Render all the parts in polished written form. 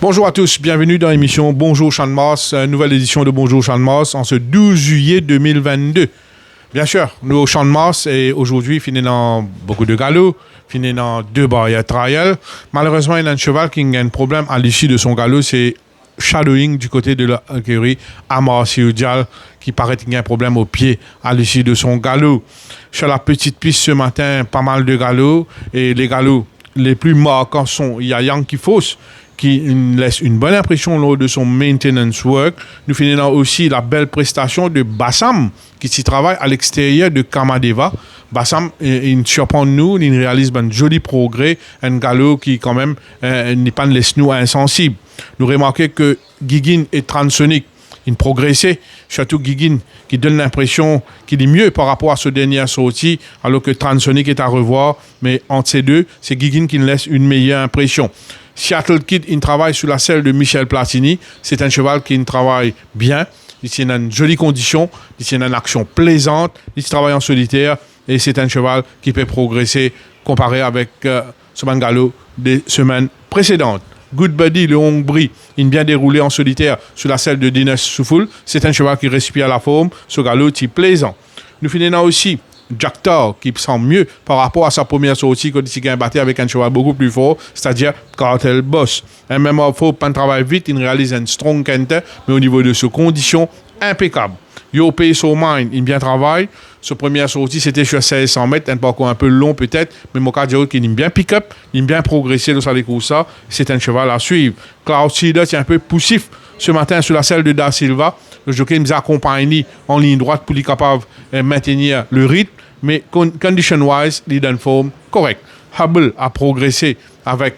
Bonjour à tous, bienvenue dans l'émission Bonjour Champ de Mars, nouvelle édition de Bonjour Champ de Mars en ce 12 juillet 2022. Bien sûr, nous au Champ de Mars et aujourd'hui, finissons dans beaucoup de galops, finissons dans 2 barrières trial. Malheureusement, il y a un cheval qui a un problème à l'issue de son galop, c'est shadowing du côté de l'écurie Amarcio Dial qui paraît qu'il y a un problème au pied à l'issue de son galop. Sur la petite piste ce matin, pas mal de galops et les galops les plus marquants sont, il y a Yankee Foss qui laisse une bonne impression lors de son maintenance work. Nous finissons aussi la belle prestation de Bassam qui s'y travaille à l'extérieur de Kamadeva. Bassam, il surprend nous, il réalise un joli progrès, un galop qui quand même n'est pas laisse nous insensibles. Nous remarquons que Gigin et Transonic, il progressait, surtout Gigin qui donne l'impression qu'il est mieux par rapport à ce dernier sortie, alors que Transonic est à revoir, mais entre ces deux, c'est Gigin qui laisse une meilleure impression. Seattle Kid, il travaille sous la selle de Michel Platini. C'est un cheval qui travaille bien. Il est dans une jolie condition. Il est dans une action plaisante. Il travaille en solitaire. Et c'est un cheval qui peut progresser comparé avec ce galop des semaines précédentes. Good Buddy, le Hongrie, il bien déroulé en solitaire sous la selle de Dines Soufoul. C'est un cheval qui respire la forme. Ce galop est plaisant. Nous finissons aussi Jack Tar, qui semble mieux par rapport à sa première sortie quand il a battu avec un cheval beaucoup plus fort, c'est-à-dire Cartel Boss. Un même faut pas travailler vite, il réalise un strong canter, mais au niveau de ses conditions, impeccable. Yo Pay So Mine, il bien travaille. Sa première sortie, c'était sur 1600 mètres, un parcours un peu long peut-être, mais mon cas dire qu'il aime bien pick-up, il aime bien progresser dans sa course. C'est un cheval à suivre. Cloud Seeder, c'est un peu poussif ce matin sur la selle de Da Silva. Le jockey nous accompagne en ligne droite pour être capable de maintenir le rythme, mais condition-wise, il donne forme correcte. Hubble a progressé avec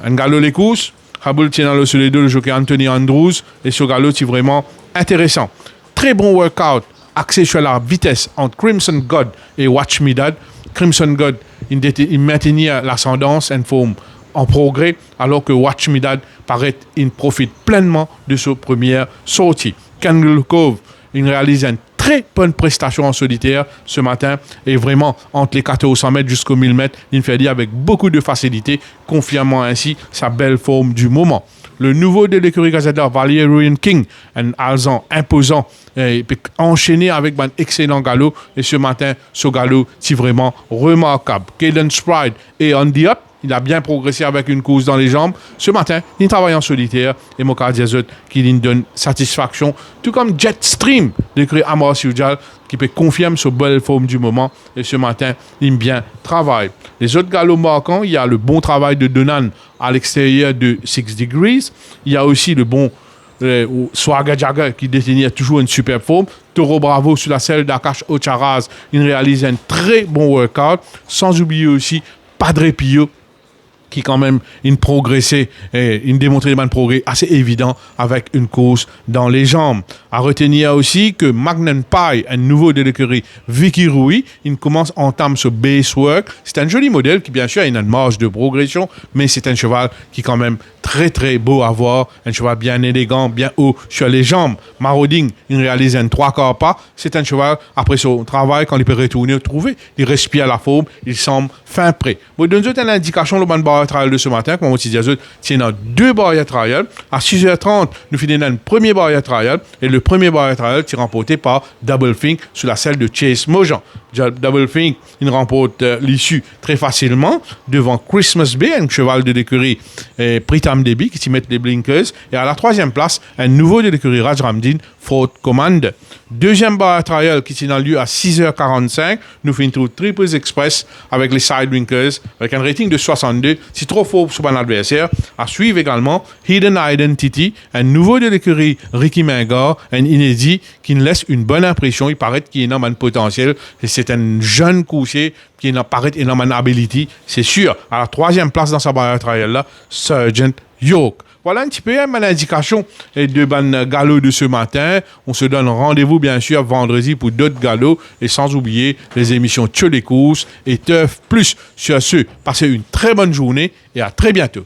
un galop les courses. Hubble tient dans le sol le jockey Anthony Andrews, et ce galop est vraiment intéressant. Très bon workout, axé sur la vitesse entre Crimson God et Watch Me Dad. Crimson God, il maintenait l'ascendance en forme en progrès, alors que Watch Me Dad paraît, il profite pleinement de sa première sortie. Kangaroo Cove, il réalise une très bonne prestation en solitaire ce matin et vraiment entre les 1400 mètres jusqu'aux 1000 mètres, il fait dire avec beaucoup de facilité, confirmant ainsi sa belle forme du moment. Le nouveau de l'écurie Gazeta, Valerian King, un alezan imposant, et enchaîné avec un excellent galop. Et ce matin, ce galop, c'est vraiment remarquable. Cadence Pride et On The Up, il a bien progressé avec une course dans les jambes. Ce matin, il travaille en solitaire et Moka Diazot qui lui donne satisfaction. Tout comme Jetstream, l'écurie Amarcio Dial, qui peut confirmer sa belle forme du moment. Et ce matin, il bien travaille. Les autres galops marquants, il y a le bon travail de Donan à l'extérieur de 6 Degrees. Il y a aussi le bon Swaga Jagger qui détenait toujours une super forme. Toro Bravo sur la selle d'Akash Ocharaz, il réalise un très bon workout. Sans oublier aussi Padre Pio, qui quand même une progressé, une démontré un progrès assez évident avec une course dans les jambes. À retenir aussi que Magnum Pie, un nouveau de l'écurie Vicky Rui, il commence à entamer ce base work. C'est un joli modèle qui bien sûr a une marge de progression, mais c'est un cheval qui est quand même très très beau à voir, un cheval bien élégant, bien haut sur les jambes. Marauding, il réalise un 3/4 pas. C'est un cheval, après son travail, quand il peut retourner, trouver, il respire la forme, il semble fin prêt. Moi, je donne une indication, le barrière trial de ce matin, comme on dit, c'est dans 2 barrières trial. À 6h30, nous finissons dans le premier barrière trial, et le premier barrière trial est remporté par Double Think sur la selle de Chase Mojan. Double Think, il remporte l'issue très facilement devant Christmas Bay, un cheval de l'écurie Pritam Debi qui s'y met les blinkers. Et à la 3e place, un nouveau de l'écurie Raj Ramdin, Fort Command. Deuxième barrière trial qui s'est lieu à 6h45. Nous finissons Triples Express avec les side blinkers, avec un rating de 62. C'est trop fort pour son adversaire. À suivre également Hidden Identity, un nouveau de l'écurie Ricky Mingard, un inédit qui nous laisse une bonne impression. Il paraît qu'il a un potentiel. Et c'est un jeune coursier qui paraît énormément ability, c'est sûr. À la 3e place dans sa barrière trial là, Sergeant York. Voilà un petit peu une indication de ban galop de ce matin. On se donne rendez-vous bien sûr vendredi pour d'autres galops et sans oublier les émissions Tchou les courses et Turf Plus. Sur ce, passez une très bonne journée et à très bientôt.